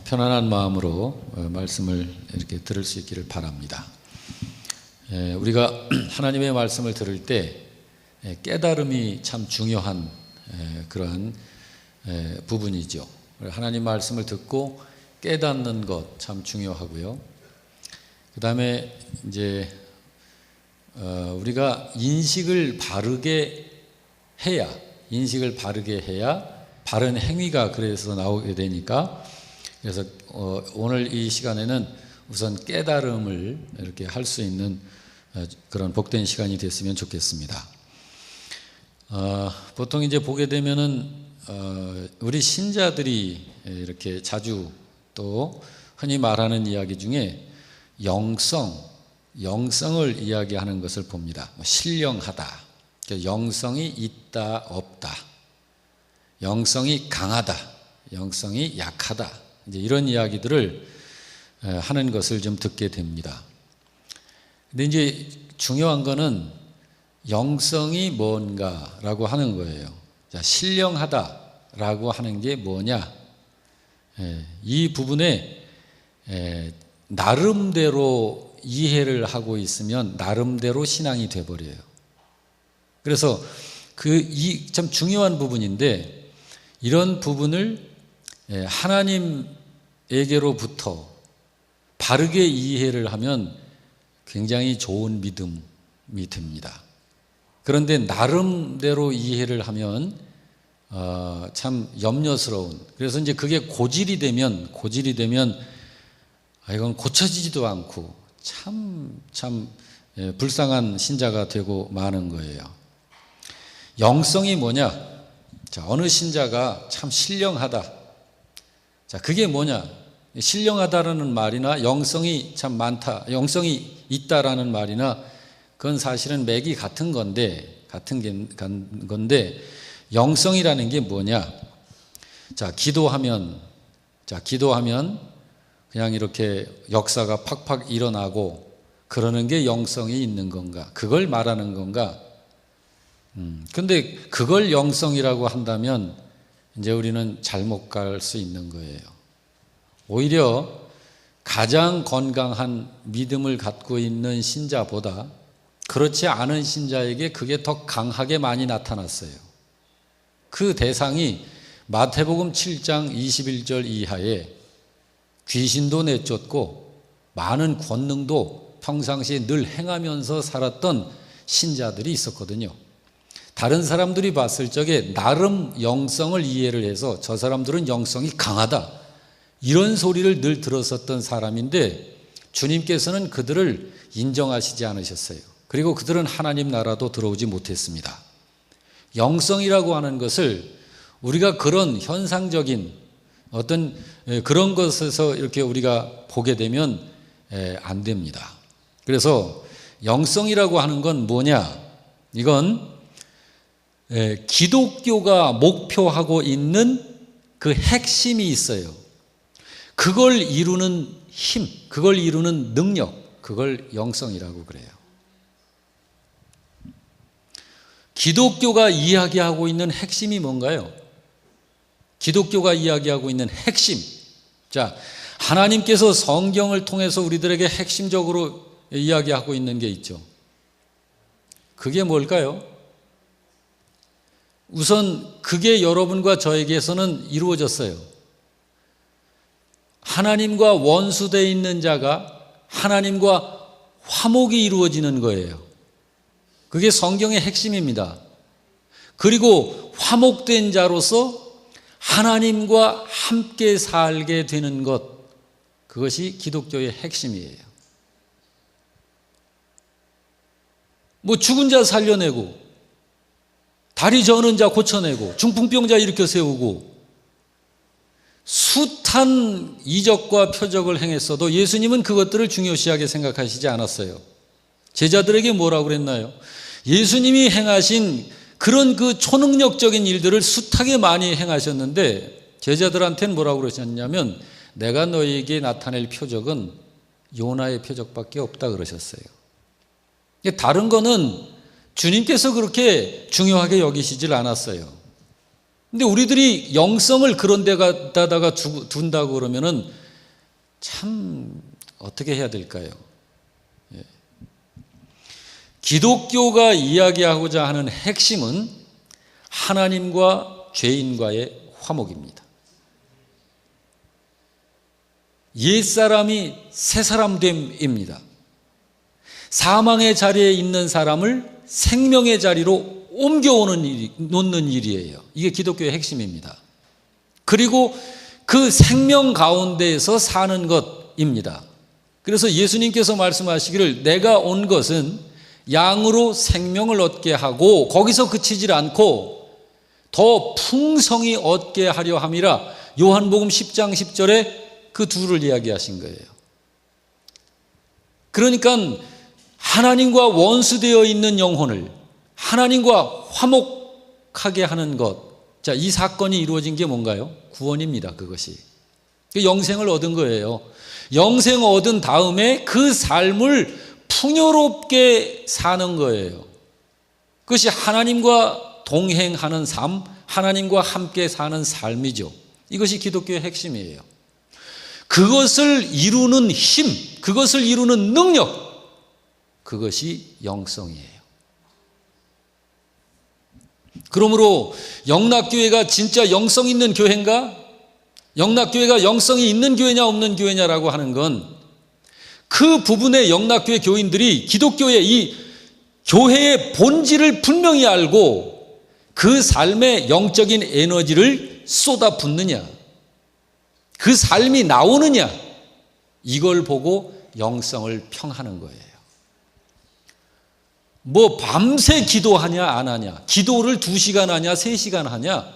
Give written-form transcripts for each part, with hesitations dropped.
편안한 마음으로 말씀을 이렇게 들을 수 있기를 바랍니다. 우리가 하나님의 말씀을 들을 때 깨달음이 참 중요한 그러한 부분이죠. 하나님 말씀을 듣고 깨닫는 것 참 중요하고요. 그 다음에 이제 우리가 인식을 바르게 해야 바른 행위가 그래서 나오게 되니까, 그래서 오늘 이 시간에는 우선 깨달음을 이렇게 할 수 있는 그런 복된 시간이 됐으면 좋겠습니다. 보통 이제 보게 되면은 우리 신자들이 이렇게 자주 또 흔히 말하는 이야기 중에 영성을 이야기하는 것을 봅니다. 신령하다, 영성이 있다 없다, 영성이 강하다, 영성이 약하다, 이제 이런 이야기들을 하는 것을 좀 듣게 됩니다. 근데 이제 중요한 거는 영성이 뭔가라고 하는 거예요. 자, 신령하다라고 하는 게 뭐냐? 이 부분에 나름대로 이해를 하고 있으면 나름대로 신앙이 돼버려요. 그래서 이 참 중요한 부분인데, 이런 부분을 하나님에게로부터 바르게 이해를 하면 굉장히 좋은 믿음이 됩니다. 그런데 나름대로 이해를 하면 참 염려스러운, 그래서 이제 그게 고질이 되면 이건 고쳐지지도 않고 참 불쌍한 신자가 되고 마는 거예요. 영성이 뭐냐? 자, 어느 신자가 참 신령하다. 자, 그게 뭐냐? 신령하다라는 말이나 영성이 참 많다, 영성이 있다라는 말이나 그건 사실은 맥이 같은 건데 영성이라는 게 뭐냐? 자, 기도하면 그냥 이렇게 역사가 팍팍 일어나고 그러는 게 영성이 있는 건가? 그걸 말하는 건가? 근데 그걸 영성이라고 한다면 이제 우리는 잘못 갈 수 있는 거예요. 오히려 가장 건강한 믿음을 갖고 있는 신자보다 그렇지 않은 신자에게 그게 더 강하게 많이 나타났어요. 그 대상이 마태복음 7장 21절 이하에 귀신도 내쫓고 많은 권능도 평상시에 늘 행하면서 살았던 신자들이 있었거든요. 다른 사람들이 봤을 적에 나름 영성을 이해를 해서 저 사람들은 영성이 강하다, 이런 소리를 늘 들었었던 사람인데 주님께서는 그들을 인정하시지 않으셨어요. 그리고 그들은 하나님 나라도 들어오지 못했습니다. 영성이라고 하는 것을 우리가 그런 현상적인 어떤 그런 것에서 이렇게 우리가 보게 되면 안 됩니다. 그래서 영성이라고 하는 건 뭐냐? 이건 기독교가 목표하고 있는 그 핵심이 있어요. 그걸 이루는 힘, 그걸 이루는 능력, 그걸 영성이라고 그래요. 기독교가 이야기하고 있는 핵심이 뭔가요? 기독교가 이야기하고 있는 핵심. 자, 하나님께서 성경을 통해서 우리들에게 핵심적으로 이야기하고 있는 게 있죠. 그게 뭘까요? 우선 그게 여러분과 저에게서는 이루어졌어요. 하나님과 원수되어 있는 자가 하나님과 화목이 이루어지는 거예요. 그게 성경의 핵심입니다. 그리고 화목된 자로서 하나님과 함께 살게 되는 것, 그것이 기독교의 핵심이에요. 뭐 죽은 자 살려내고, 다리 저는 자 고쳐내고, 중풍병자 일으켜 세우고, 숱한 이적과 표적을 행했어도 예수님은 그것들을 중요시하게 생각하시지 않았어요. 제자들에게 뭐라고 그랬나요? 예수님이 행하신 그런 그 초능력적인 일들을 숱하게 많이 행하셨는데 제자들한테는 뭐라고 그러셨냐면, 내가 너희에게 나타낼 표적은 요나의 표적밖에 없다 그러셨어요. 다른 거는 주님께서 그렇게 중요하게 여기시질 않았어요. 근데 우리들이 영성을 그런 데 갖다가 둔다고 그러면은 참 어떻게 해야 될까요? 예. 기독교가 이야기하고자 하는 핵심은 하나님과 죄인과의 화목입니다. 옛사람이 새사람 됨입니다. 사망의 자리에 있는 사람을 생명의 자리로 놓는 일이에요. 이게 기독교의 핵심입니다. 그리고 그 생명 가운데에서 사는 것입니다. 그래서 예수님께서 말씀하시기를 내가 온 것은 양으로 생명을 얻게 하고 거기서 그치질 않고 더 풍성히 얻게 하려 함이라. 요한복음 10장 10절에 그 둘을 이야기하신 거예요. 그러니까 하나님과 원수되어 있는 영혼을 하나님과 화목하게 하는 것. 자, 이 사건이 이루어진 게 뭔가요? 구원입니다. 그것이. 영생을 얻은 거예요. 영생 얻은 다음에 그 삶을 풍요롭게 사는 거예요. 그것이 하나님과 동행하는 삶, 하나님과 함께 사는 삶이죠. 이것이 기독교의 핵심이에요. 그것을 이루는 힘, 그것을 이루는 능력, 그것이 영성이에요. 그러므로 영락교회가 진짜 영성 있는 교회인가? 영락교회가 영성이 있는 교회냐 없는 교회냐라고 하는 건 그 부분의 영락교회 교인들이 기독교의 이 교회의 본질을 분명히 알고 그 삶의 영적인 에너지를 쏟아붓느냐, 그 삶이 나오느냐, 이걸 보고 영성을 평하는 거예요. 뭐 밤새 기도하냐 안 하냐, 기도를 2시간 하냐 3시간 하냐,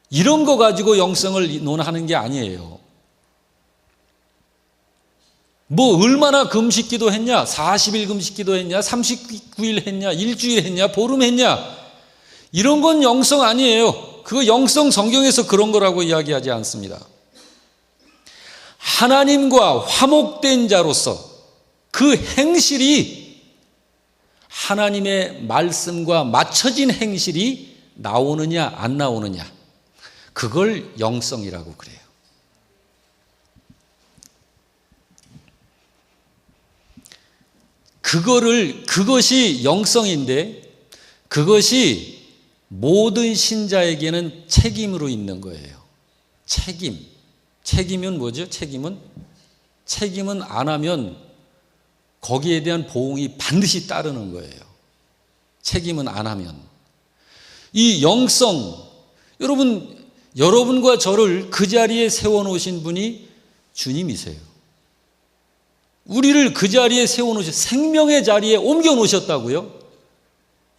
이런 거 가지고 영성을 논하는 게 아니에요. 뭐 얼마나 금식기도 했냐, 40일 금식기도 했냐, 39일 했냐, 일주일 했냐, 보름 했냐, 이런 건 영성 아니에요. 그거 영성 성경에서 그런 거라고 이야기하지 않습니다. 하나님과 화목된 자로서 그 행실이 하나님의 말씀과 맞춰진 행실이 나오느냐 안 나오느냐, 그걸 영성이라고 그래요. 그것이 영성인데 그것이 모든 신자에게는 책임으로 있는 거예요. 책임은 뭐죠? 책임은 안 하면 거기에 대한 보응이 반드시 따르는 거예요. 책임은 안 하면. 이 영성, 여러분과 저를 그 자리에 세워놓으신 분이 주님이세요. 우리를 그 자리에 세워놓으신, 생명의 자리에 옮겨놓으셨다고요.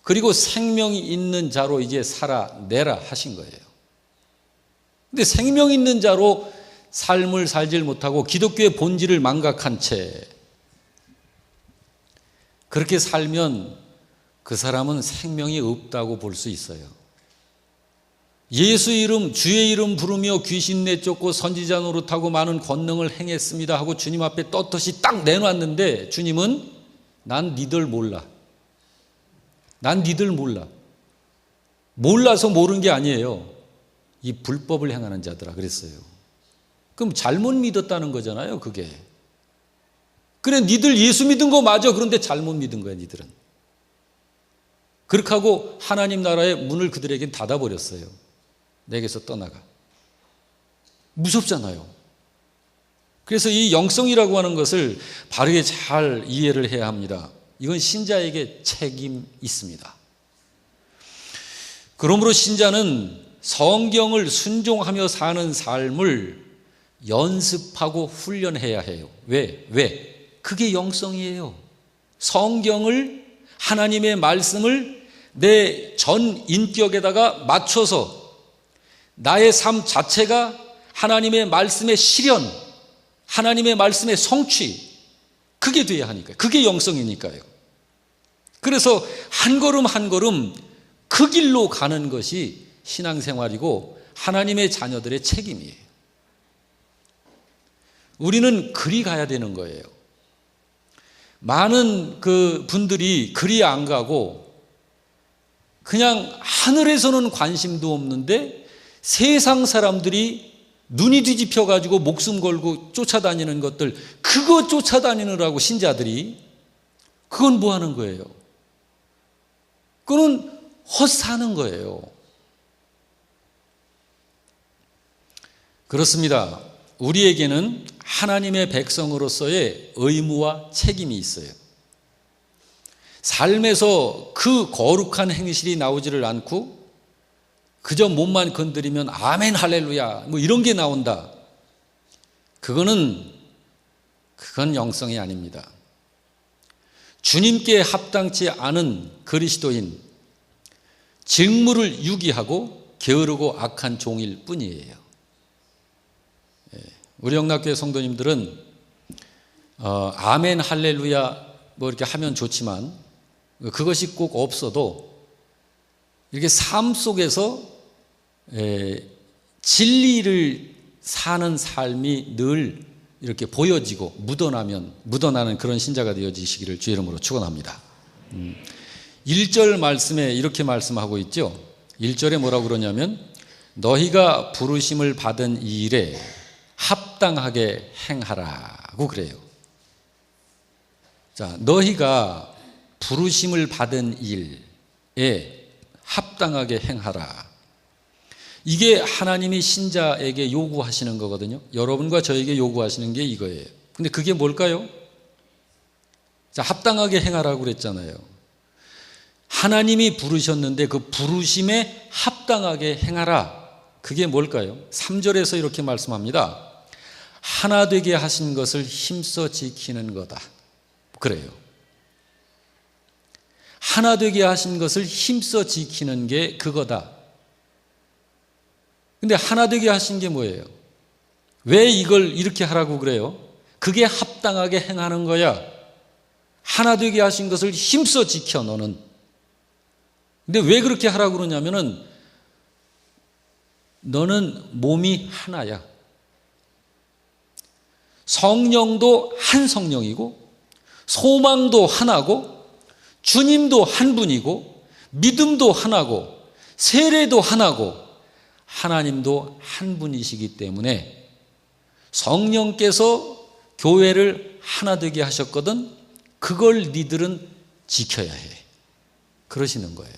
그리고 생명이 있는 자로 이제 살아내라 하신 거예요. 근데 생명 있는 자로 삶을 살질 못하고 기독교의 본질을 망각한 채 그렇게 살면 그 사람은 생명이 없다고 볼 수 있어요. 예수 이름, 주의 이름 부르며 귀신 내쫓고 선지자 노릇하고 많은 권능을 행했습니다 하고 주님 앞에 떳떳이 딱 내놨는데 주님은 난 니들 몰라. 난 니들 몰라. 몰라서 모르는 게 아니에요. 이 불법을 행하는 자들아 그랬어요. 그럼 잘못 믿었다는 거잖아요, 그게. 그래, 니들 예수 믿은 거 맞아. 그런데 잘못 믿은 거야, 니들은. 그렇게 하고 하나님 나라의 문을 그들에게 닫아버렸어요. 내게서 떠나가. 무섭잖아요. 그래서 이 영성이라고 하는 것을 바르게 잘 이해를 해야 합니다. 이건 신자에게 책임이 있습니다. 그러므로 신자는 성경을 순종하며 사는 삶을 연습하고 훈련해야 해요. 왜? 그게 영성이에요. 성경을, 하나님의 말씀을 내 전 인격에다가 맞춰서 나의 삶 자체가 하나님의 말씀의 실현, 하나님의 말씀의 성취, 그게 돼야 하니까요. 그게 영성이니까요. 그래서 한 걸음 한 걸음 그 길로 가는 것이 신앙생활이고 하나님의 자녀들의 책임이에요. 우리는 그리 가야 되는 거예요. 많은 그 분들이 그리 안 가고 그냥 하늘에서는 관심도 없는데 세상 사람들이 눈이 뒤집혀 가지고 목숨 걸고 쫓아다니는 것들, 그거 쫓아다니느라고 신자들이, 그건 뭐 하는 거예요? 그거는 헛사는 거예요. 그렇습니다. 우리에게는 하나님의 백성으로서의 의무와 책임이 있어요. 삶에서 그 거룩한 행실이 나오지를 않고 그저 몸만 건드리면 아멘 할렐루야 뭐 이런 게 나온다. 그건 영성이 아닙니다. 주님께 합당치 않은 그리스도인, 직무를 유기하고 게으르고 악한 종일 뿐이에요. 우리 영락교회 성도님들은 아멘 할렐루야 뭐 이렇게 하면 좋지만 그것이 꼭 없어도 이렇게 삶 속에서 진리를 사는 삶이 늘 이렇게 보여지고 묻어나는 그런 신자가 되어지시기를 주의 이름으로 축원합니다. 1절 말씀에 이렇게 말씀하고 있죠. 1절에 뭐라고 그러냐면 너희가 부르심을 받은 이 일에 합당하게 행하라고 그래요. 자, 너희가 부르심을 받은 일에 합당하게 행하라. 이게 하나님이 신자에게 요구하시는 거거든요. 여러분과 저에게 요구하시는 게 이거예요. 근데 그게 뭘까요? 자, 합당하게 행하라고 그랬잖아요. 하나님이 부르셨는데 그 부르심에 합당하게 행하라. 그게 뭘까요? 3절에서 이렇게 말씀합니다. 하나 되게 하신 것을 힘써 지키는 거다. 그래요. 하나 되게 하신 것을 힘써 지키는 게 그거다. 근데 하나 되게 하신 게 뭐예요? 왜 이걸 이렇게 하라고 그래요? 그게 합당하게 행하는 거야. 하나 되게 하신 것을 힘써 지켜 너는. 근데 왜 그렇게 하라고 그러냐면은 너는 몸이 하나야. 성령도 한 성령이고 소망도 하나고 주님도 한 분이고 믿음도 하나고 세례도 하나고 하나님도 한 분이시기 때문에 성령께서 교회를 하나 되게 하셨거든. 그걸 니들은 지켜야 해. 그러시는 거예요.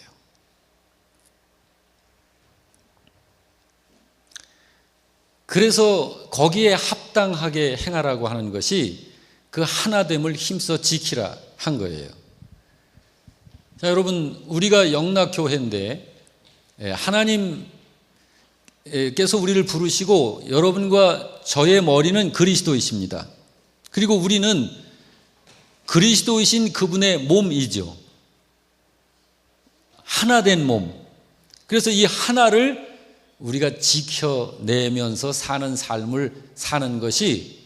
그래서 거기에 합당하게 행하라고 하는 것이 그 하나됨을 힘써 지키라 한 거예요. 자, 여러분, 우리가 영락교회인데 하나님께서 우리를 부르시고 여러분과 저의 머리는 그리스도이십니다. 그리고 우리는 그리스도이신 그분의 몸이죠. 하나된 몸. 그래서 이 하나를 우리가 지켜내면서 사는 삶을 사는 것이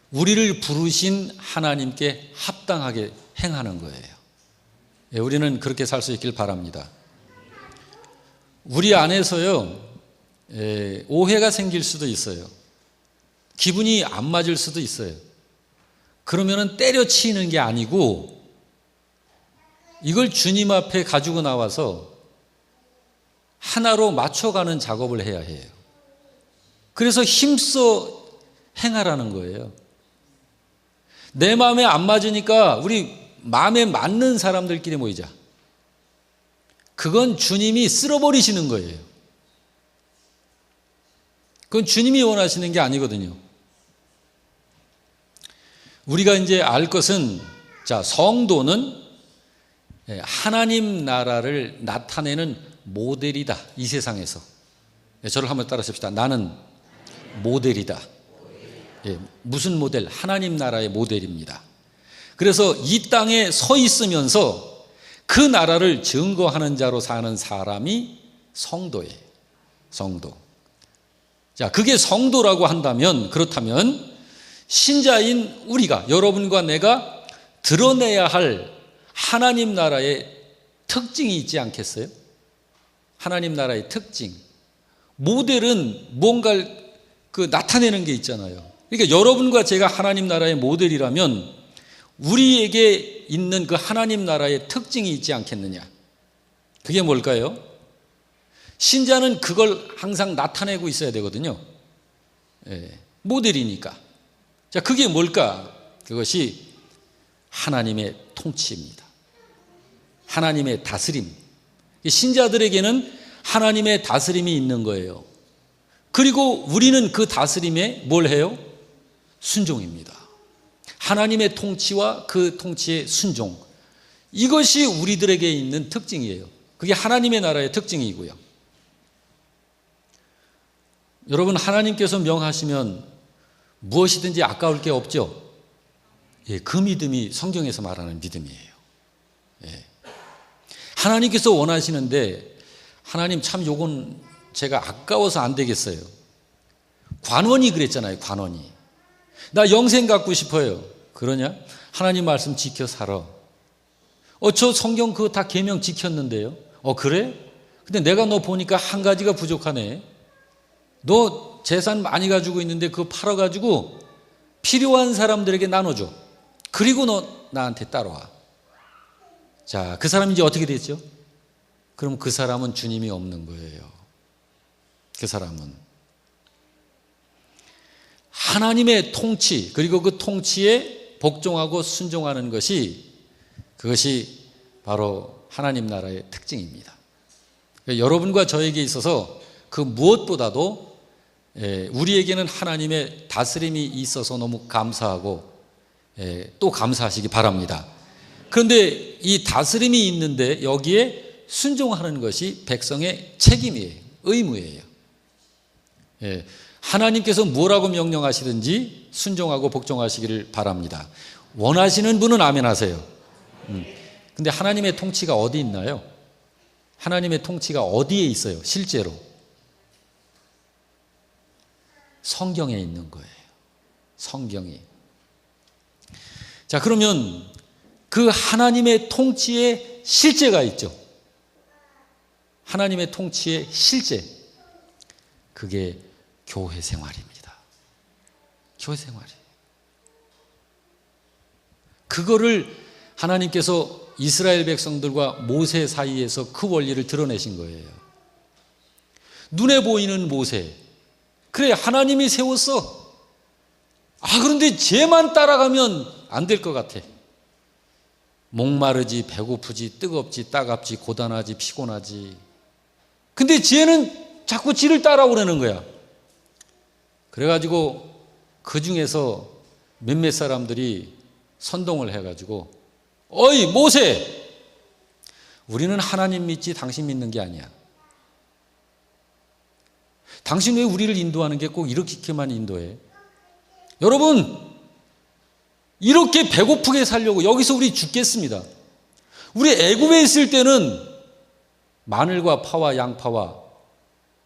우리를 부르신 하나님께 합당하게 행하는 거예요. 우리는 그렇게 살 수 있길 바랍니다. 우리 안에서요, 오해가 생길 수도 있어요. 기분이 안 맞을 수도 있어요. 그러면은 때려치는 게 아니고 이걸 주님 앞에 가지고 나와서 하나로 맞춰가는 작업을 해야 해요. 그래서 힘써 행하라는 거예요. 내 마음에 안 맞으니까 우리 마음에 맞는 사람들끼리 모이자. 그건 주님이 쓸어버리시는 거예요. 그건 주님이 원하시는 게 아니거든요. 우리가 이제 알 것은, 자, 성도는 하나님 나라를 나타내는 모델이다. 이 세상에서. 저를 한번 따라하십시다. 나는 모델이다. 무슨 모델? 하나님 나라의 모델입니다. 그래서 이 땅에 서 있으면서 그 나라를 증거하는 자로 사는 사람이 성도예요. 성도. 자, 그게 성도라고 한다면, 그렇다면 신자인 우리가, 여러분과 내가 드러내야 할 하나님 나라의 특징이 있지 않겠어요? 하나님 나라의 특징. 모델은 뭔가를 나타내는 게 있잖아요. 그러니까 여러분과 제가 하나님 나라의 모델이라면 우리에게 있는 그 하나님 나라의 특징이 있지 않겠느냐. 그게 뭘까요? 신자는 그걸 항상 나타내고 있어야 되거든요. 모델이니까. 자, 그게 뭘까? 그것이 하나님의 통치입니다. 하나님의 다스림. 신자들에게는 하나님의 다스림이 있는 거예요. 그리고 우리는 그 다스림에 뭘 해요? 순종입니다. 하나님의 통치와 그 통치의 순종. 이것이 우리들에게 있는 특징이에요. 그게 하나님의 나라의 특징이고요. 여러분, 하나님께서 명하시면 무엇이든지 아까울 게 없죠? 그 믿음이 성경에서 말하는 믿음이에요. 하나님께서 원하시는데, 하나님 참 요건 제가 아까워서 안 되겠어요. 관원이 그랬잖아요. 관원이. 나 영생 갖고 싶어요. 그러냐? 하나님 말씀 지켜 살아. 저 성경 그거 다 계명 지켰는데요. 그래? 근데 내가 너 보니까 한 가지가 부족하네. 너 재산 많이 가지고 있는데 그거 팔아가지고 필요한 사람들에게 나눠줘. 그리고 너 나한테 따라와. 자, 그 사람이 이제 어떻게 됐죠? 그럼 그 사람은 주님이 없는 거예요. 그 사람은 하나님의 통치, 그리고 그 통치에 복종하고 순종하는 것이, 그것이 바로 하나님 나라의 특징입니다. 그러니까 여러분과 저에게 있어서 그 무엇보다도 우리에게는 하나님의 다스림이 있어서 너무 감사하고 또 감사하시기 바랍니다. 그런데 이 다스림이 있는데 여기에 순종하는 것이 백성의 책임이에요. 의무예요. 하나님께서 뭐라고 명령하시든지 순종하고 복종하시기를 바랍니다. 원하시는 분은 아멘 하세요. 근데 하나님의 통치가 어디 있나요? 하나님의 통치가 어디에 있어요? 실제로 성경에 있는 거예요. 성경이. 자, 그러면 그 하나님의 통치의 실제가 있죠. 하나님의 통치의 실제. 그게 교회 생활입니다. 교회 생활이에요. 그거를 하나님께서 이스라엘 백성들과 모세 사이에서 그 원리를 드러내신 거예요. 눈에 보이는 모세. 그래, 하나님이 세웠어. 그런데 쟤만 따라가면 안 될 것 같아. 목마르지, 배고프지, 뜨겁지, 따갑지, 고단하지, 피곤하지. 근데 쟤는 자꾸 지를 따라오라는 거야. 그래가지고 그 중에서 몇몇 사람들이 선동을 해가지고, 어이 모세, 우리는 하나님 믿지 당신 믿는 게 아니야. 당신 왜 우리를 인도하는 게 꼭 이렇게만 인도해? 여러분, 이렇게 배고프게 살려고 여기서 우리 죽겠습니다. 우리 애굽에 있을 때는 마늘과 파와 양파와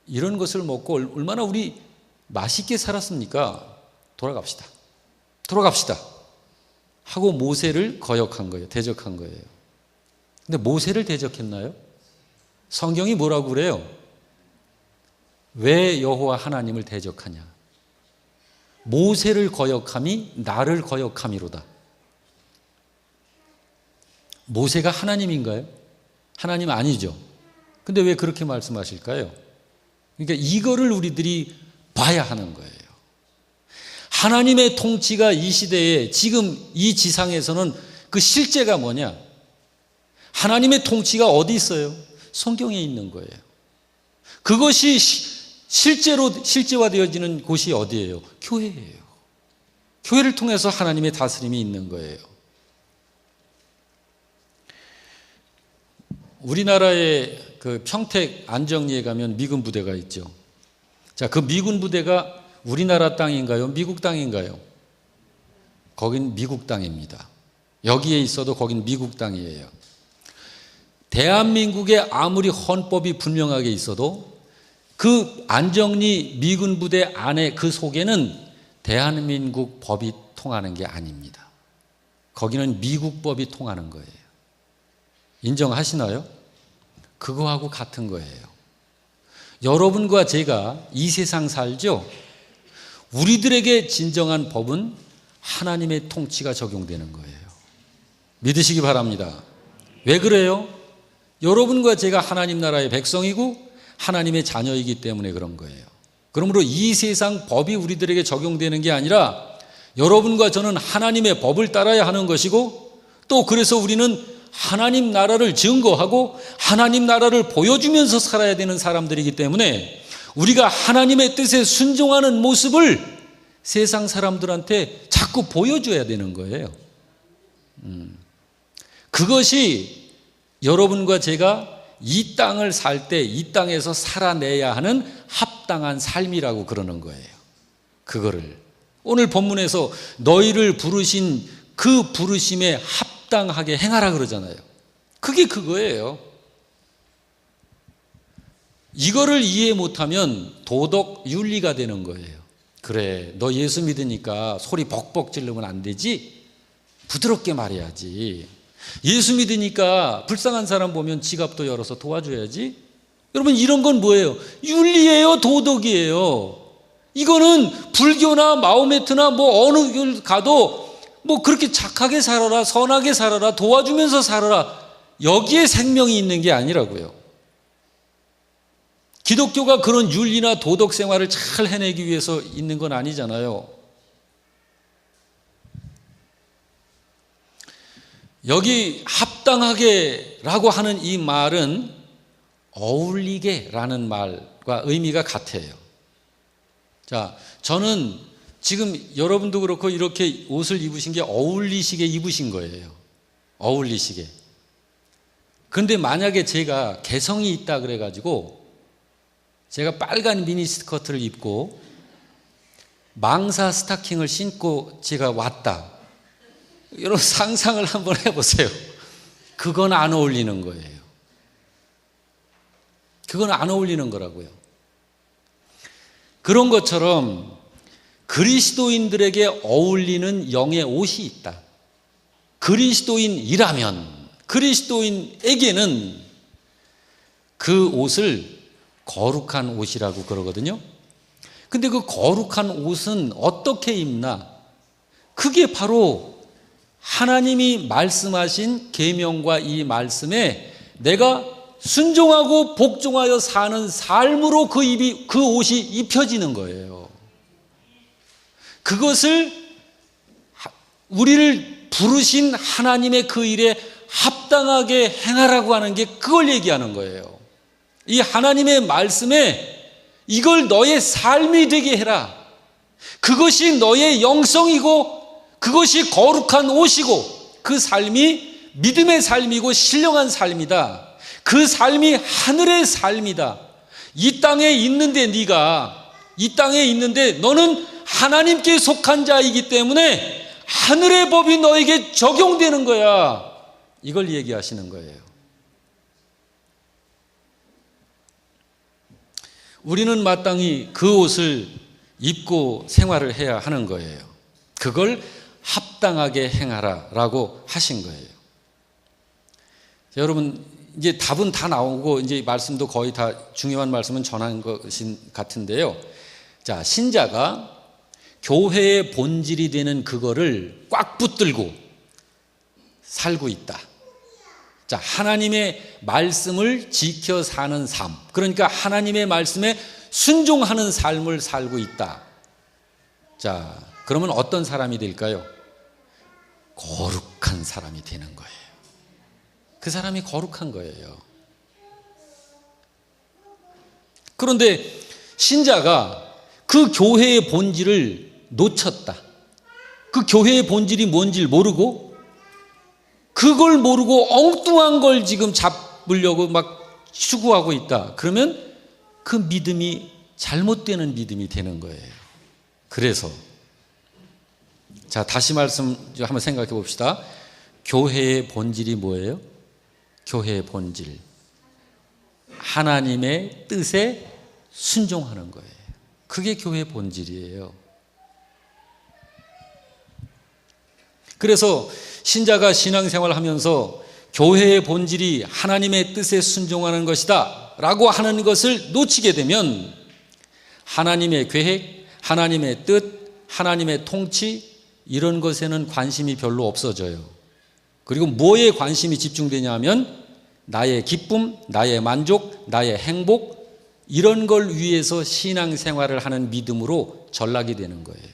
이런 것을 먹고 얼마나 우리 맛있게 살았습니까? 돌아갑시다. 돌아갑시다. 하고 모세를 거역한 거예요. 대적한 거예요. 근데 모세를 대적했나요? 성경이 뭐라고 그래요? 왜 여호와 하나님을 대적하냐? 모세를 거역함이 나를 거역함이로다. 모세가 하나님인가요? 하나님 아니죠. 근데 왜 그렇게 말씀하실까요? 그러니까 이거를 우리들이 봐야 하는 거예요. 하나님의 통치가 이 시대에, 지금 이 지상에서는 그 실제가 뭐냐? 하나님의 통치가 어디 있어요? 성경에 있는 거예요. 그것이 실제로 실제화되어지는 곳이 어디예요? 교회예요. 교회를 통해서 하나님의 다스림이 있는 거예요. 우리나라의 그 평택 안정리에 가면 미군 부대가 있죠. 자, 그 미군 부대가 우리나라 땅인가요? 미국 땅인가요? 거긴 미국 땅입니다. 여기에 있어도 거긴 미국 땅이에요. 대한민국에 아무리 헌법이 분명하게 있어도 그 안정리 미군 부대 안에 그 속에는 대한민국 법이 통하는 게 아닙니다. 거기는 미국 법이 통하는 거예요. 인정하시나요? 그거하고 같은 거예요. 여러분과 제가 이 세상 살죠? 우리들에게 진정한 법은 하나님의 통치가 적용되는 거예요. 믿으시기 바랍니다. 왜 그래요? 여러분과 제가 하나님 나라의 백성이고 하나님의 자녀이기 때문에 그런 거예요. 그러므로 이 세상 법이 우리들에게 적용되는 게 아니라 여러분과 저는 하나님의 법을 따라야 하는 것이고, 또 그래서 우리는 하나님 나라를 증거하고 하나님 나라를 보여주면서 살아야 되는 사람들이기 때문에 우리가 하나님의 뜻에 순종하는 모습을 세상 사람들한테 자꾸 보여줘야 되는 거예요. 그것이 여러분과 제가 이 땅을 살 때 이 땅에서 살아내야 하는 합당한 삶이라고 그러는 거예요. 그거를 오늘 본문에서 너희를 부르신 그 부르심에 합당하게 행하라 그러잖아요. 그게 그거예요. 이거를 이해 못하면 도덕 윤리가 되는 거예요. 그래, 너 예수 믿으니까 소리 벅벅 지르면 안 되지? 부드럽게 말해야지. 예수 믿으니까 불쌍한 사람 보면 지갑도 열어서 도와줘야지. 여러분, 이런 건 뭐예요? 윤리예요, 도덕이에요. 이거는 불교나 마호메트나 뭐 어느 길 가도 뭐 그렇게 착하게 살아라, 선하게 살아라, 도와주면서 살아라, 여기에 생명이 있는 게 아니라고요. 기독교가 그런 윤리나 도덕 생활을 잘 해내기 위해서 있는 건 아니잖아요. 여기 합당하게라고 하는 이 말은 어울리게라는 말과 의미가 같아요. 자, 저는 지금 여러분도 그렇고 이렇게 옷을 입으신 게 어울리시게 입으신 거예요. 어울리시게. 근데 만약에 제가 개성이 있다 그래가지고 제가 빨간 미니스커트를 입고 망사 스타킹을 신고 제가 왔다. 여러분 상상을 한번 해보세요. 그건 안 어울리는 거예요. 그건 안 어울리는 거라고요. 그런 것처럼 그리스도인들에게 어울리는 영의 옷이 있다. 그리스도인이라면 그리스도인에게는 그 옷을 거룩한 옷이라고 그러거든요. 근데 그 거룩한 옷은 어떻게 입나? 그게 바로 하나님이 말씀하신 계명과 이 말씀에 내가 순종하고 복종하여 사는 삶으로 그 옷이 입혀지는 거예요. 그것을 우리를 부르신 하나님의 그 일에 합당하게 행하라고 하는 게 그걸 얘기하는 거예요. 이 하나님의 말씀에 이걸 너의 삶이 되게 해라. 그것이 너의 영성이고 그것이 거룩한 옷이고 그 삶이 믿음의 삶이고 신령한 삶이다. 그 삶이 하늘의 삶이다. 이 땅에 있는데 이 땅에 있는데 너는 하나님께 속한 자이기 때문에 하늘의 법이 너에게 적용되는 거야. 이걸 얘기하시는 거예요. 우리는 마땅히 그 옷을 입고 생활을 해야 하는 거예요. 그걸 합당하게 행하라라고 하신 거예요. 자, 여러분 이제 답은 다 나오고 이제 말씀도 거의 다 중요한 말씀은 전한 것인 같은데요. 자, 신자가 교회의 본질이 되는 그거를 꽉 붙들고 살고 있다. 자, 하나님의 말씀을 지켜 사는 삶, 그러니까 하나님의 말씀에 순종하는 삶을 살고 있다. 자, 그러면 어떤 사람이 될까요? 거룩한 사람이 되는 거예요. 그 사람이 거룩한 거예요. 그런데 신자가 그 교회의 본질을 놓쳤다. 그 교회의 본질이 뭔지를 모르고 그걸 모르고 엉뚱한 걸 지금 잡으려고 막 추구하고 있다. 그러면 그 믿음이 잘못되는 믿음이 되는 거예요. 그래서 자, 다시 말씀 한번 생각해 봅시다. 교회의 본질이 뭐예요? 교회의 본질, 하나님의 뜻에 순종하는 거예요. 그게 교회의 본질이에요. 그래서 신자가 신앙생활을 하면서 교회의 본질이 하나님의 뜻에 순종하는 것이다 라고 하는 것을 놓치게 되면 하나님의 계획, 하나님의 뜻, 하나님의 통치 이런 것에는 관심이 별로 없어져요. 그리고 뭐에 관심이 집중되냐 하면 나의 기쁨, 나의 만족, 나의 행복, 이런 걸 위해서 신앙생활을 하는 믿음으로 전락이 되는 거예요.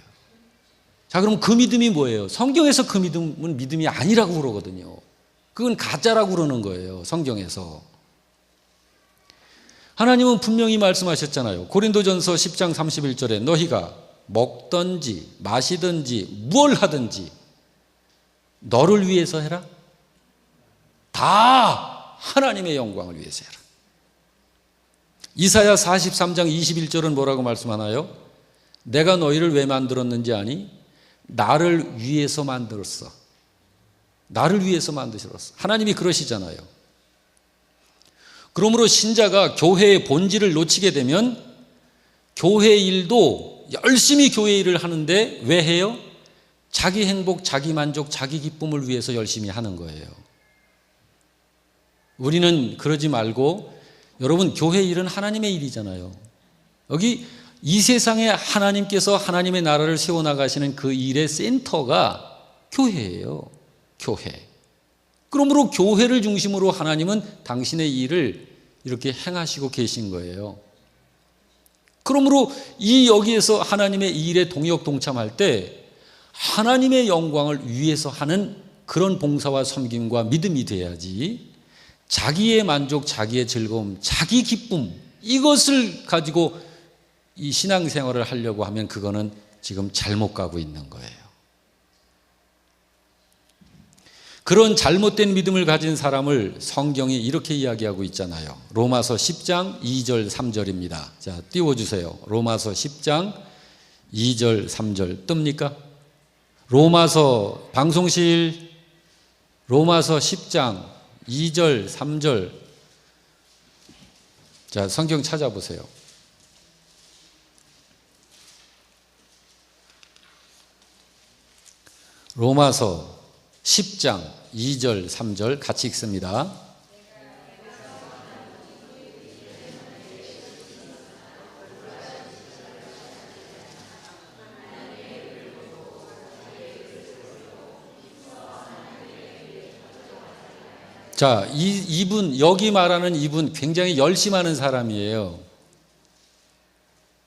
자, 그럼 그 믿음이 뭐예요? 성경에서 그 믿음은 믿음이 아니라고 그러거든요. 그건 가짜라고 그러는 거예요, 성경에서. 하나님은 분명히 말씀하셨잖아요. 고린도전서 10장 31절에 너희가 먹든지 마시든지 뭘 하든지 너를 위해서 해라. 다 하나님의 영광을 위해서 해라. 이사야 43장 21절은 뭐라고 말씀하나요? 내가 너희를 왜 만들었는지 아니? 나를 위해서 만들었어. 나를 위해서 만드셨어. 하나님이 그러시잖아요. 그러므로 신자가 교회의 본질을 놓치게 되면 교회 일도 열심히 교회 일을 하는데 왜 해요? 자기 행복, 자기 만족, 자기 기쁨을 위해서 열심히 하는 거예요. 우리는 그러지 말고, 여러분, 교회 일은 하나님의 일이잖아요. 여기 이 세상에 하나님께서 하나님의 나라를 세워나가시는 그 일의 센터가 교회예요. 교회. 그러므로 교회를 중심으로 하나님은 당신의 일을 이렇게 행하시고 계신 거예요. 그러므로 여기에서 하나님의 일에 동역 동참할 때 하나님의 영광을 위해서 하는 그런 봉사와 섬김과 믿음이 돼야지, 자기의 만족, 자기의 즐거움, 자기 기쁨, 이것을 가지고 이 신앙생활을 하려고 하면 그거는 지금 잘못 가고 있는 거예요. 그런 잘못된 믿음을 가진 사람을 성경이 이렇게 이야기하고 있잖아요. 로마서 10장 2절 3절입니다. 자, 띄워주세요. 로마서 10장 2절 3절 뜹니까? 로마서 방송실 로마서 10장 2절 3절. 자, 성경 찾아보세요. 로마서 10장 2절 3절 같이 읽습니다. 자, 이분, 여기 말하는 이분 굉장히 열심하는 사람이에요.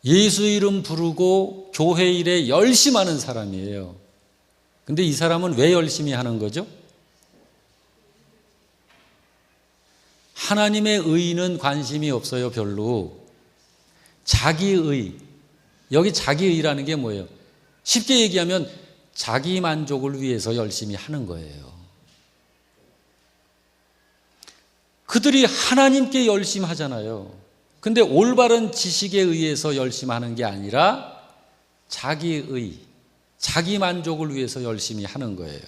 예수 이름 부르고 교회 일에 열심하는 사람이에요. 근데 이 사람은 왜 열심히 하는 거죠? 하나님의 의는 관심이 없어요, 별로. 자기의, 여기 자기의라는 게 뭐예요? 쉽게 얘기하면 자기 만족을 위해서 열심히 하는 거예요. 그들이 하나님께 열심히 하잖아요. 근데 올바른 지식에 의해서 열심히 하는 게 아니라 자기의, 자기 만족을 위해서 열심히 하는 거예요.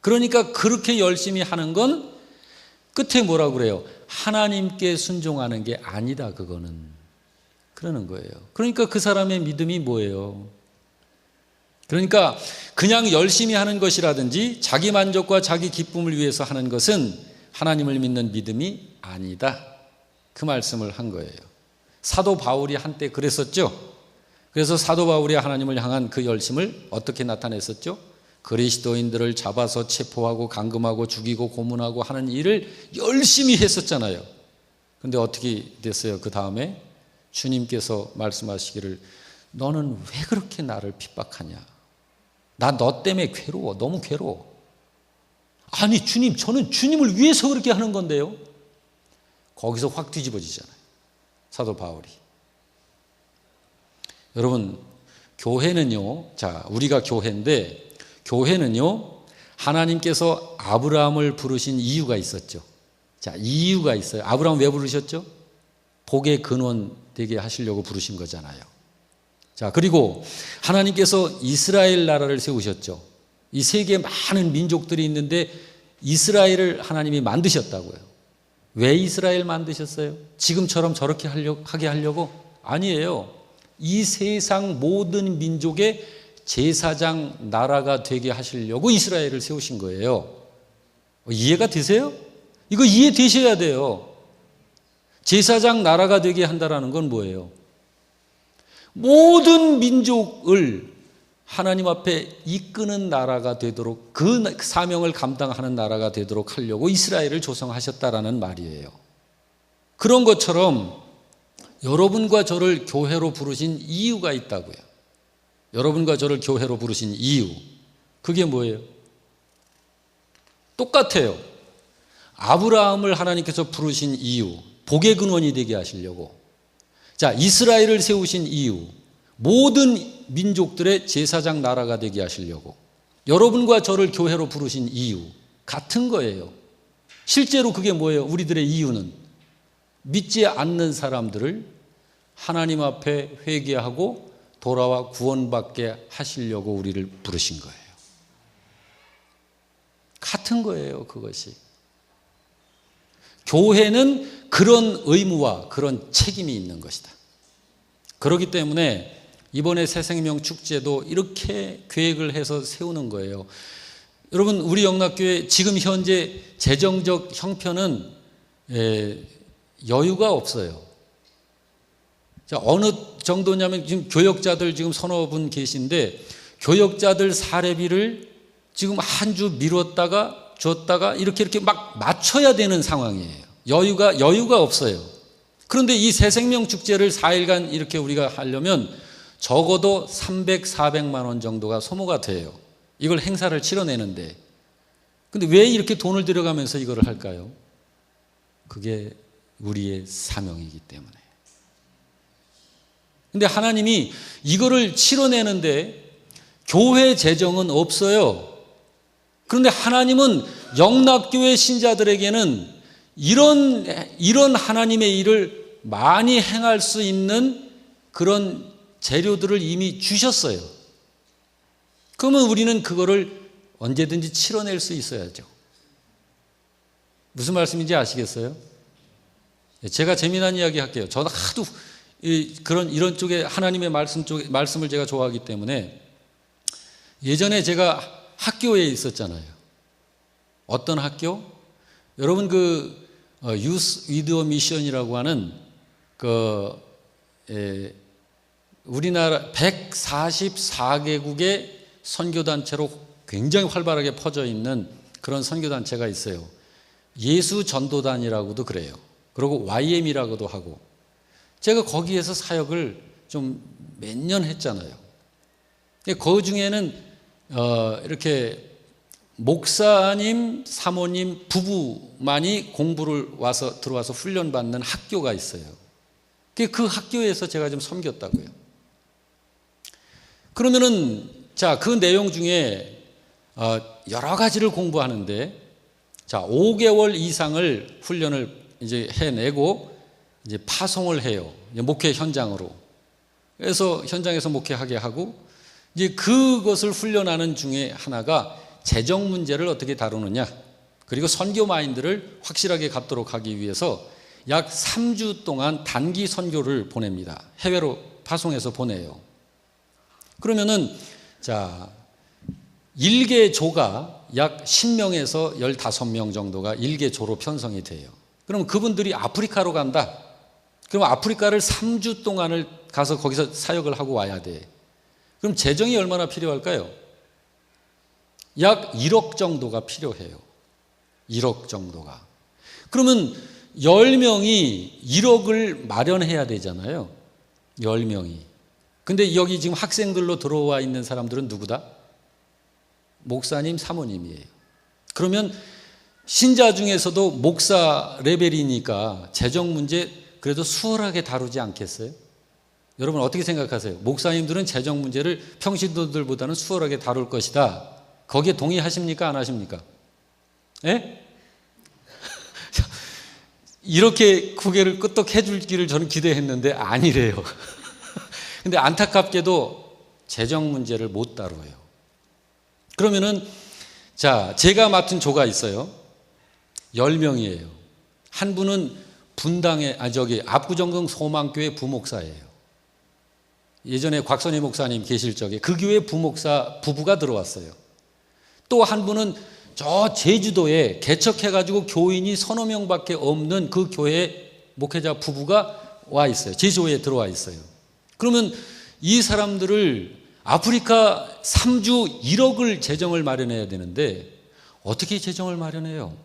그러니까 그렇게 열심히 하는 건 끝에 뭐라고 그래요? 하나님께 순종하는 게 아니다, 그거는. 그러는 거예요. 그러니까 그 사람의 믿음이 뭐예요? 그러니까 그냥 열심히 하는 것이라든지 자기 만족과 자기 기쁨을 위해서 하는 것은 하나님을 믿는 믿음이 아니다, 그 말씀을 한 거예요. 사도 바울이 한때 그랬었죠. 그래서 사도 바울이 하나님을 향한 그 열심을 어떻게 나타냈었죠? 그리스도인들을 잡아서 체포하고 감금하고 죽이고 고문하고 하는 일을 열심히 했었잖아요. 그런데 어떻게 됐어요? 그 다음에 주님께서 말씀하시기를, 너는 왜 그렇게 나를 핍박하냐? 나 너 때문에 괴로워. 너무 괴로워. 아니 주님, 저는 주님을 위해서 그렇게 하는 건데요. 거기서 확 뒤집어지잖아요, 사도 바울이. 여러분, 교회는요, 자, 우리가 교회인데, 교회는요, 하나님께서 아브라함을 부르신 이유가 있었죠. 자, 이유가 있어요. 아브라함 왜 부르셨죠? 복의 근원 되게 하시려고 부르신 거잖아요. 자, 그리고 하나님께서 이스라엘 나라를 세우셨죠. 이 세계에 많은 민족들이 있는데 이스라엘을 하나님이 만드셨다고요. 왜 이스라엘 만드셨어요? 지금처럼 저렇게 하게 하려고? 아니에요. 이 세상 모든 민족의 제사장 나라가 되게 하시려고 이스라엘을 세우신 거예요. 이해가 되세요? 이거 이해되셔야 돼요. 제사장 나라가 되게 한다라는 건 뭐예요? 모든 민족을 하나님 앞에 이끄는 나라가 되도록, 그 사명을 감당하는 나라가 되도록 하려고 이스라엘을 조성하셨다라는 말이에요. 그런 것처럼 여러분과 저를 교회로 부르신 이유가 있다고요. 여러분과 저를 교회로 부르신 이유, 그게 뭐예요? 똑같아요. 아브라함을 하나님께서 부르신 이유, 복의 근원이 되게 하시려고. 자, 이스라엘을 세우신 이유, 모든 민족들의 제사장 나라가 되게 하시려고. 여러분과 저를 교회로 부르신 이유 같은 거예요. 실제로 그게 뭐예요? 우리들의 이유는 믿지 않는 사람들을 하나님 앞에 회개하고 돌아와 구원받게 하시려고 우리를 부르신 거예요. 같은 거예요, 그것이. 교회는 그런 의무와 그런 책임이 있는 것이다. 그렇기 때문에 이번에 새생명 축제도 이렇게 계획을 해서 세우는 거예요. 여러분, 우리 영락교회 지금 현재 재정적 형편은 여유가 없어요. 자, 어느 정도냐면 지금 교역자들 지금 서너 분 계신데 교역자들 사례비를 지금 한 주 미뤘다가 줬다가 이렇게 막 맞춰야 되는 상황이에요. 여유가 없어요. 그런데 이 새생명 축제를 4일간 이렇게 우리가 하려면 적어도 300, 400만 원 정도가 소모가 돼요. 이걸 행사를 치러내는데. 근데 왜 이렇게 돈을 들여가면서 이거를 할까요? 그게 우리의 사명이기 때문에. 근데 하나님이 이거를 치러내는데 교회 재정은 없어요. 그런데 하나님은 영락교회 신자들에게는 이런 하나님의 일을 많이 행할 수 있는 그런 재료들을 이미 주셨어요. 그러면 우리는 그거를 언제든지 치러낼 수 있어야죠. 무슨 말씀인지 아시겠어요? 제가 재미난 이야기 할게요. 저는 하도 이런 쪽에 하나님의 말씀을 제가 좋아하기 때문에 예전에 제가 학교에 있었잖아요. 어떤 학교? 여러분 유스 위드어 미션이라고 하는 우리나라 144개국의 선교단체로 굉장히 활발하게 퍼져 있는 그런 선교단체가 있어요. 예수전도단이라고도 그래요. 그리고 YM이라고도 하고. 제가 거기에서 사역을 좀 몇 년 했잖아요. 그 중에는 이렇게 목사님, 사모님, 부부만이 공부를 들어와서 훈련받는 학교가 있어요. 그 학교에서 제가 좀 섬겼다고요. 그러면은, 자, 그 내용 중에, 여러 가지를 공부하는데, 자, 5개월 이상을 훈련을 이제 해내고, 이제 파송을 해요. 목회 현장으로. 그래서 현장에서 목회하게 하고, 이제 그것을 훈련하는 중에 하나가 재정 문제를 어떻게 다루느냐, 그리고 선교 마인드를 확실하게 갖도록 하기 위해서 약 3주 동안 단기 선교를 보냅니다. 해외로 파송해서 보내요. 그러면은, 자, 1개조가 약 10명에서 15명 정도가 1개조로 편성이 돼요. 그럼 그분들이 아프리카로 간다. 그럼 아프리카를 3주 동안을 가서 거기서 사역을 하고 와야 돼. 그럼 재정이 얼마나 필요할까요? 약 1억 정도가 필요해요. 1억 정도가. 그러면 10명이 1억을 마련해야 되잖아요. 10명이. 근데 여기 지금 학생들로 들어와 있는 사람들은 누구다? 목사님, 사모님이에요. 그러면 신자 중에서도 목사 레벨이니까 재정 문제 그래도 수월하게 다루지 않겠어요? 여러분 어떻게 생각하세요? 목사님들은 재정 문제를 평신도들보다는 수월하게 다룰 것이다. 거기에 동의하십니까? 안 하십니까? 예? 이렇게 고개를 끄덕 해줄기를 저는 기대했는데 아니래요. 근데 안타깝게도 재정 문제를 못 다뤄요. 그러면은, 자, 제가 맡은 조가 있어요. 10명이에요. 한 분은 압구정동 소망교회 부목사예요. 예전에 곽선희 목사님 계실 적에 그 교회 부목사 부부가 들어왔어요. 또 한 분은 저 제주도에 개척해가지고 교인이 서너 명밖에 없는 그 교회 목회자 부부가 와 있어요. 제주도에 들어와 있어요. 그러면 이 사람들을 아프리카 3주 1억을 재정을 마련해야 되는데 어떻게 재정을 마련해요?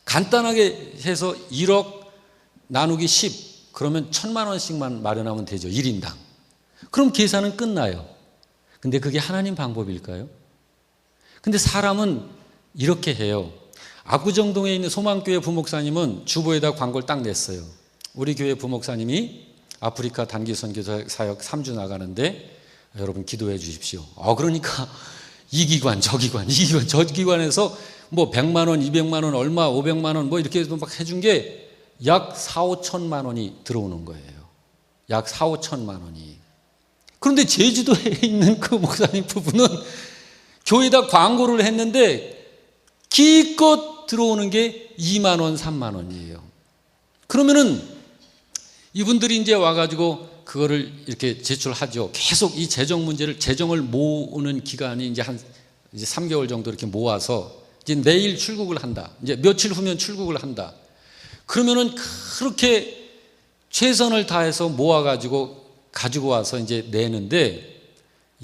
간단하게 해서 1억 나누기 10 그러면 1,000만 원씩만 마련하면 되죠. 1인당. 그럼 계산은 끝나요. 근데 그게 하나님 방법일까요? 근데 사람은 이렇게 해요. 압구정동에 있는 소망교회 부목사님은 주보에다 광고를 딱 냈어요. 우리 교회 부목사님이 아프리카 단기 선교 사역 3주 나가는데 여러분 기도해 주십시오. 그러니까 이 기관 저 기관 이 기관 저 기관에서 뭐 100만 원 200만 원 얼마 500만 원 뭐 이렇게 막 해준 게 약 4, 5천만 원이 들어오는 거예요. 약 4, 5천만 원이. 그런데 제주도에 있는 그 목사님 부부는 교회에다 광고를 했는데 기껏 들어오는 게 2만 원, 3만 원이에요. 그러면은 이분들이 이제 와가지고 그거를 이렇게 제출하죠. 계속 이 재정을 모으는 기간이 이제 이제 3개월 정도 이렇게 모아서 이제 내일 출국을 한다. 이제 며칠 후면 출국을 한다. 그러면은 그렇게 최선을 다해서 모아가지고 가지고 와서 이제 내는데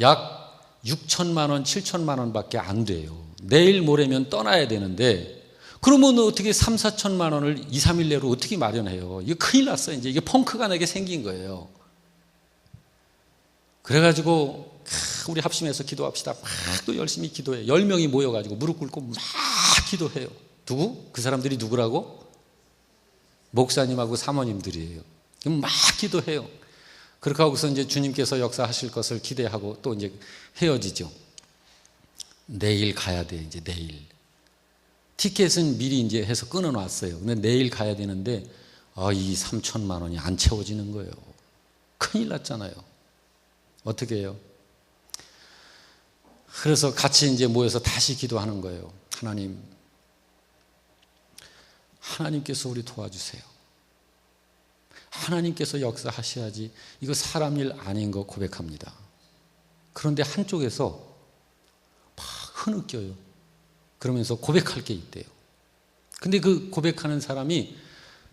약 6천만 원, 7천만 원밖에 안 돼요. 내일 모레면 떠나야 되는데 그러면 어떻게 3, 4천만 원을 2, 3일 내로 어떻게 마련해요? 이거 큰일 났어요. 이제 이게 펑크가 나게 생긴 거예요. 그래가지고 우리 합심해서 기도합시다. 막 또 열심히 기도해. 10명이 모여가지고 무릎 꿇고 막 기도해요. 누구? 그 사람들이 누구라고? 목사님하고 사모님들이에요. 막 기도해요. 그렇게 하고서 이제 주님께서 역사하실 것을 기대하고 또 이제 헤어지죠. 내일 가야 돼, 이제 내일. 티켓은 미리 이제 해서 끊어놨어요. 근데 내일 가야 되는데, 이 3천만 원이 안 채워지는 거예요. 큰일 났잖아요. 어떻게 해요? 그래서 같이 이제 모여서 다시 기도하는 거예요. 하나님께서 우리 도와주세요. 하나님께서 역사하셔야지 이거 사람 일 아닌 거 고백합니다. 그런데 한쪽에서 막 흐느껴요. 그러면서 고백할 게 있대요. 근데 그 고백하는 사람이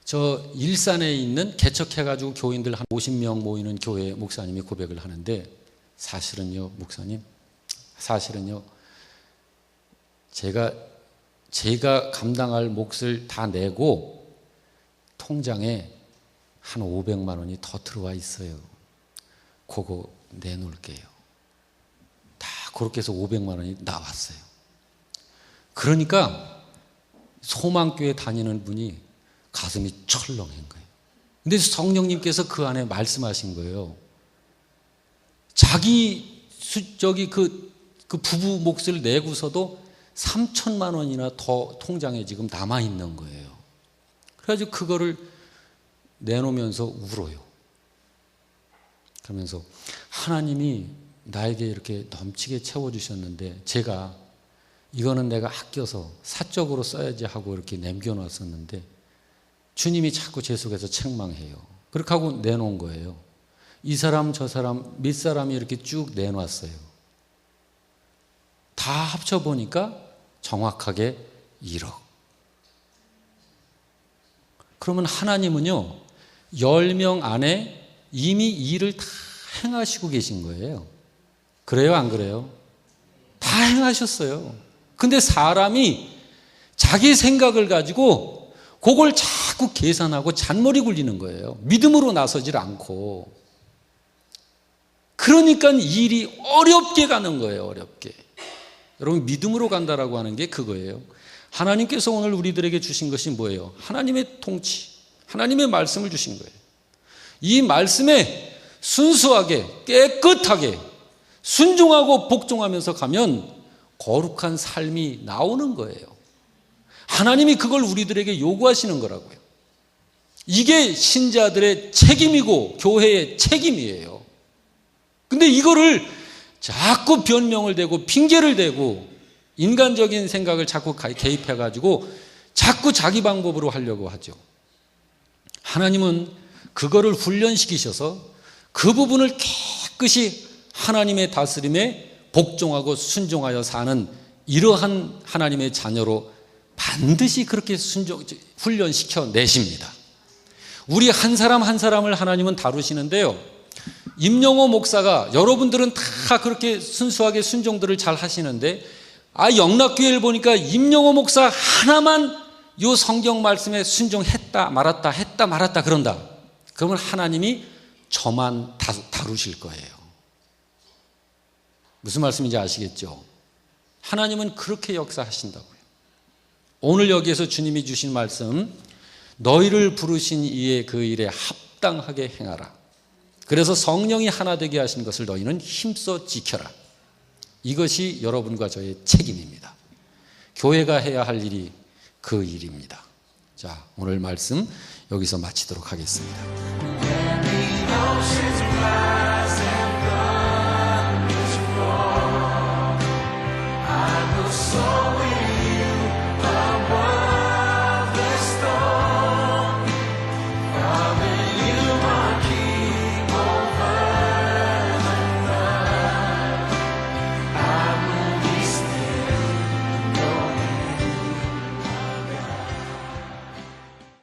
저 일산에 있는 개척해가지고 교인들 한 50명 모이는 교회 목사님이 고백을 하는데 사실은요, 목사님, 사실은요, 제가 감당할 몫을 다 내고 통장에 한 500만 원이 더 들어와 있어요. 그거 내놓을게요. 다 그렇게 해서 500만 원이 나왔어요. 그러니까 소망교회 다니는 분이 가슴이 철렁한 거예요. 근데 성령님께서 그 안에 말씀하신 거예요. 그 부부 몫을 내고서도 3천만 원이나 더 통장에 지금 남아있는 거예요. 그래가지고 그거를 내놓으면서 울어요. 그러면서 하나님이 나에게 이렇게 넘치게 채워주셨는데 제가 이거는 내가 아껴서 사적으로 써야지 하고 이렇게 남겨놨었는데 주님이 자꾸 제 속에서 책망해요. 그렇게 하고 내놓은 거예요. 이 사람 저 사람 몇 사람이 이렇게 쭉 내놨어요. 다 합쳐보니까 정확하게 1억. 그러면 하나님은요 10명 안에 이미 일을 다 행하시고 계신 거예요. 그래요 안 그래요? 다 행하셨어요. 근데 사람이 자기 생각을 가지고 그걸 자꾸 계산하고 잔머리 굴리는 거예요. 믿음으로 나서질 않고. 그러니까 일이 어렵게 가는 거예요. 어렵게. 여러분 믿음으로 간다라고 하는 게 그거예요. 하나님께서 오늘 우리들에게 주신 것이 뭐예요? 하나님의 통치, 하나님의 말씀을 주신 거예요. 이 말씀에 순수하게 깨끗하게 순종하고 복종하면서 가면 거룩한 삶이 나오는 거예요. 하나님이 그걸 우리들에게 요구하시는 거라고요. 이게 신자들의 책임이고 교회의 책임이에요. 근데 이거를 자꾸 변명을 대고 핑계를 대고 인간적인 생각을 자꾸 개입해가지고 자꾸 자기 방법으로 하려고 하죠. 하나님은 그거를 훈련시키셔서 그 부분을 깨끗이 하나님의 다스림에 복종하고 순종하여 사는 이러한 하나님의 자녀로 반드시 그렇게 훈련시켜 내십니다. 우리 한 사람 한 사람을 하나님은 다루시는데요. 임영호 목사가 여러분들은 다 그렇게 순수하게 순종들을 잘 하시는데 영락교회를 보니까 임영호 목사 하나만 요 성경 말씀에 순종했다 말았다 했다 말았다 그런다. 그러면 하나님이 저만 다루실 거예요. 무슨 말씀인지 아시겠죠? 하나님은 그렇게 역사하신다고요. 오늘 여기에서 주님이 주신 말씀, 너희를 부르신 이의 그 일에 합당하게 행하라. 그래서 성령이 하나 되게 하신 것을 너희는 힘써 지켜라. 이것이 여러분과 저의 책임입니다. 교회가 해야 할 일이 그 일입니다. 자, 오늘 말씀 여기서 마치도록 하겠습니다.